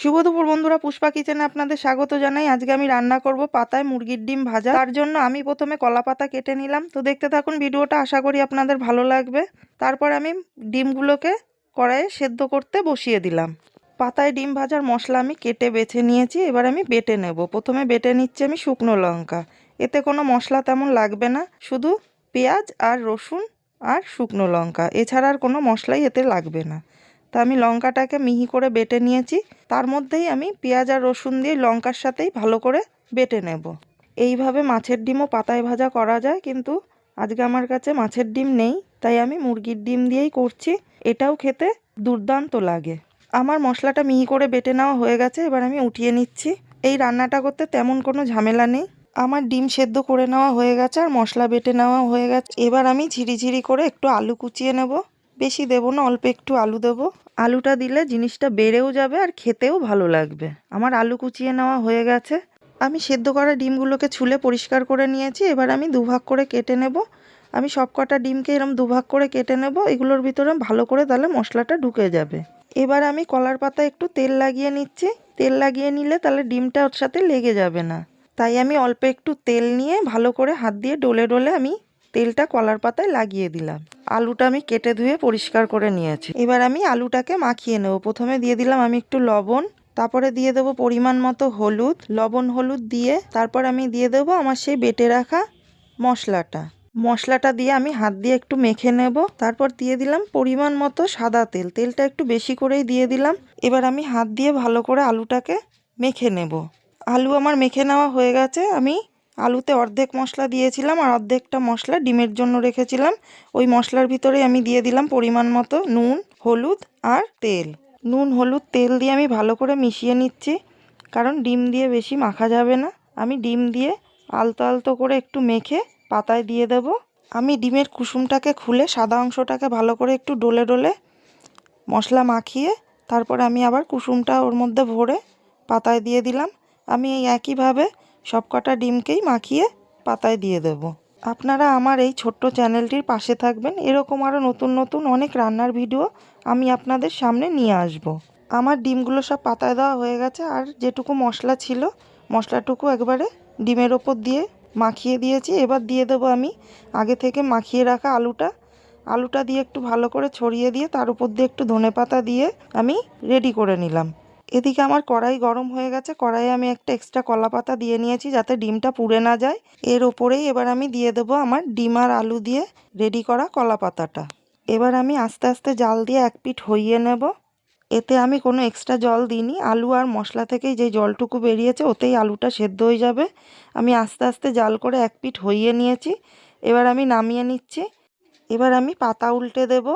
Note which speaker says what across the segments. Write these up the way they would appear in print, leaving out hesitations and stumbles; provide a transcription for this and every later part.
Speaker 1: শুভ দুপুর বন্ধুরা, পুষ্পা কিচেনে আপনাদের স্বাগত জানাই। আজকে আমি রান্না করব পাতায় মুরগির ডিম ভাজা। তার জন্য আমি প্রথমে কলা পাতা কেটে নিলাম। তো দেখতে থাকুন ভিডিওটা, আশা করি আপনাদের ভালো লাগবে। তারপর আমি ডিমগুলোকে কড়াইয়ে সেদ্ধ করতে বসিয়ে দিলাম। পাতায় ডিম ভাজার মশলা আমি কেটে বেছে নিয়েছি, এবার আমি বেটে নেব। প্রথমে বেটে নিচ্ছি আমি শুকনো লঙ্কা। এতে কোনো মশলা তেমন লাগবে না, শুধু পেঁয়াজ আর রসুন আর শুকনো লঙ্কা, এছাড়া আর কোনো মশলাই এতে লাগবে না। তা আমি লঙ্কাটাকে মিহি করে বেটে নিয়েছি। তার মধ্যেই আমি পেঁয়াজ আর রসুন দিয়ে লঙ্কার সাথেই ভালো করে বেটে নেব। এইভাবে মাছের ডিমও পাতায় ভাজা করা যায়, কিন্তু আজকে আমার কাছে মাছের ডিম নেই, তাই আমি মুরগির ডিম দিয়েই করছি। এটাও খেতে দুর্দান্ত লাগে। আমার মশলাটা মিহি করে বেটে নেওয়া হয়ে গেছে, এবার আমি উঠিয়ে নিচ্ছি। এই রান্নাটা করতে তেমন কোনো ঝামেলা নেই। আমার ডিম সেদ্ধ করে নেওয়া হয়ে গেছে আর মশলা বেটে নেওয়া হয়ে গেছে। এবার আমি ঝিরিঝিরি করে একটু আলু কুচিয়ে নেব। বেশি দেবো না, অল্প একটু আলু দেবো। আলুটা দিলে জিনিসটা বেড়েও যাবে আর খেতেও ভালো লাগবে। আমার আলু কুচিয়ে নেওয়া হয়ে গেছে। আমি সেদ্ধ করা ডিমগুলোকে ছুলে পরিষ্কার করে নিয়েছি। এবার আমি দুভাগ করে কেটে নেব। আমি সব কটা ডিমকে এরকম দুভাগ করে কেটে নেব। এগুলোর ভিতরে ভালো করে তাহলে মশলাটা ঢুকে যাবে। এবার আমি কলার পাতায় একটু তেল লাগিয়ে নিচ্ছি। তেল লাগিয়ে নিলে তাহলে ডিমটা ওর সাথে লেগে যাবে না। তাই আমি অল্প একটু তেল নিয়ে ভালো করে হাত দিয়ে ডলে ডলে আমি তেলটা কলার পাতায় লাগিয়ে দিলাম। আলুটা আমি কেটে ধুয়ে পরিষ্কার করে নিয়েছি। এবার আমি আলুটাকে মাখিয়ে নেব। প্রথমে দিয়ে দিলাম আমি একটু লবণ, তারপরে দিয়ে দেবো পরিমাণ মতো হলুদ। লবণ হলুদ দিয়ে তারপর আমি দিয়ে দেবো আমার সেই বেটে রাখা মশলাটা দিয়ে আমি হাত দিয়ে একটু মেখে নেব। তারপর দিয়ে দিলাম পরিমাণ মতো সাদা তেল। তেলটা একটু বেশি করেই দিয়ে দিলাম। এবার আমি হাত দিয়ে ভালো করে আলুটাকে মেখে নেব। আলু আমার মেখে নেওয়া হয়ে গেছে। আমি আলুতে অর্ধেক মশলা দিয়েছিলাম আর অর্ধেকটা মশলা ডিমের জন্য রেখেছিলাম। ওই মশলার ভিতরে আমি দিয়ে দিলাম পরিমাণ মতো নুন, হলুদ আর তেল। নুন, হলুদ, তেল দিয়ে আমি ভালো করে মিশিয়ে নিচ্ছি, কারণ ডিম দিয়ে বেশি মাখা যাবে না। আমি ডিম দিয়ে আলতো আলতো করে একটু মেখে পাতায় দিয়ে দেব। আমি ডিমের কুসুমটাকে খুলে সাদা অংশটাকে ভালো করে একটু ডলে ডলে মশলা মাখিয়ে তারপরে আমি আবার কুসুমটা ওর মধ্যে ভরে পাতায় দিয়ে দিলাম। আমি এই একইভাবে সবকটা ডিমকেই মাখিয়ে পাতায় দিয়ে দেব। আপনারা আমার এই ছোট্ট চ্যানেলটির পাশে থাকবেন। এরকম আরও নতুন নতুন অনেক রান্নার ভিডিও আমি আপনাদের সামনে নিয়ে আসব। আমার ডিমগুলো সব পাতায় দেওয়া হয়ে গেছে, আর যেটুকু মশলা ছিল মশলাটুকু একবারে ডিমের ওপর দিয়ে মাখিয়ে দিয়েছি। এবার দিয়ে দেবো আমি আগে থেকে মাখিয়ে রাখা আলুটা দিয়ে একটু ভালো করে ছড়িয়ে দিয়ে তার উপর দিয়ে একটু ধনেপাতা দিয়ে আমি রেডি করে নিলাম। এদিকে আমার কড়াই গরম হয়ে গেছে। কড়াইয়ে আমি একটা এক্সট্রা কলা পাতা দিয়ে নিয়েছি যাতে ডিমটা পুড়ে না যায়। এর ওপরেই এবার আমি দিয়ে দেবো আমার ডিম আর আলু দিয়ে রেডি করা কলা পাতাটা। এবার আমি আস্তে আস্তে জাল দিয়ে এক পিঠ হইয়ে নেব। এতে আমি কোনো এক্সট্রা জল দিইনি। আলু আর মশলা থেকেই যে জলটুকু বেরিয়েছে ওতেই আলুটা সেদ্ধ হয়ে যাবে। আমি আস্তে আস্তে জাল করে এক পিঠ হইয়ে নিয়েছি। এবার আমি নামিয়ে নিচ্ছি। এবার আমি পাতা উল্টে দেব।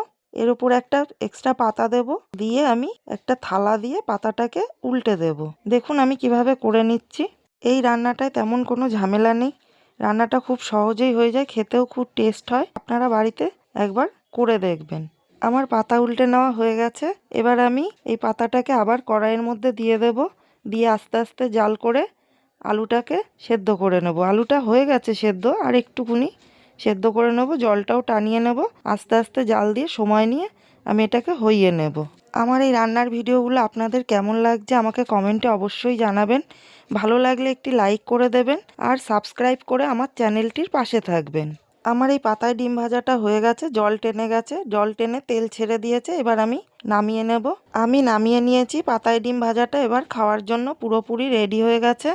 Speaker 1: এর উপর একটা এক্সট্রা পাতা দেব, দিয়ে আমি একটা থালা দিয়ে পাতাটাকে উল্টে দেব। দেখুন আমি কিভাবে করে নিচ্ছি। এই রান্নাটায় তেমন কোনো ঝামেলা নেই। রান্নাটা খুব সহজেই হয়ে যায়, খেতেও খুব টেস্ট হয়। আপনারা বাড়িতে একবার করে দেখবেন। আমার পাতা উল্টে নেওয়া হয়ে গেছে। এবার আমি এই পাতাটাকে আবার কড়াইয়ের মধ্যে দিয়ে দেব। দিয়ে আস্তে আস্তে জাল করে আলুটাকে সেদ্ধ করে নেব। আলুটা হয়ে গেছে সেদ্ধ, আর একটুকুনি সেদ্ধ করে নেব। জলটাও টানিয়ে নেব। আস্তে আস্তে জাল দিয়ে সময় নিয়ে আমি এটাকে হইয়ে নেব। আমার এই রান্নার ভিডিওগুলো আপনাদের কেমন লাগছে আমাকে কমেন্টে অবশ্যই জানাবেন। ভালো লাগলে একটি লাইক করে দেবেন আর সাবস্ক্রাইব করে আমার চ্যানেলটির পাশে থাকবেন। আমার এই পাতায় ডিম ভাজাটা হয়ে গেছে, জল টেনে গেছে, জল টেনে তেল ছেড়ে দিয়েছে। এবার আমি নামিয়ে নেব। আমি নামিয়ে নিয়েছি পাতায় ডিম ভাজাটা। এবার খাওয়ার জন্য পুরোপুরি রেডি হয়ে গেছে।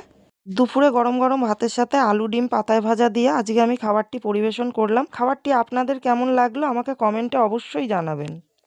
Speaker 1: দুপুরে গরম গরম ভাতের সাথে আলু ডিম পাতায় ভাজা দিয়ে আজকে আমি খাবারটি পরিবেশন করলাম। খাবারটি আপনাদের কেমন লাগলো আমাকে কমেন্টে অবশ্যই জানাবেন।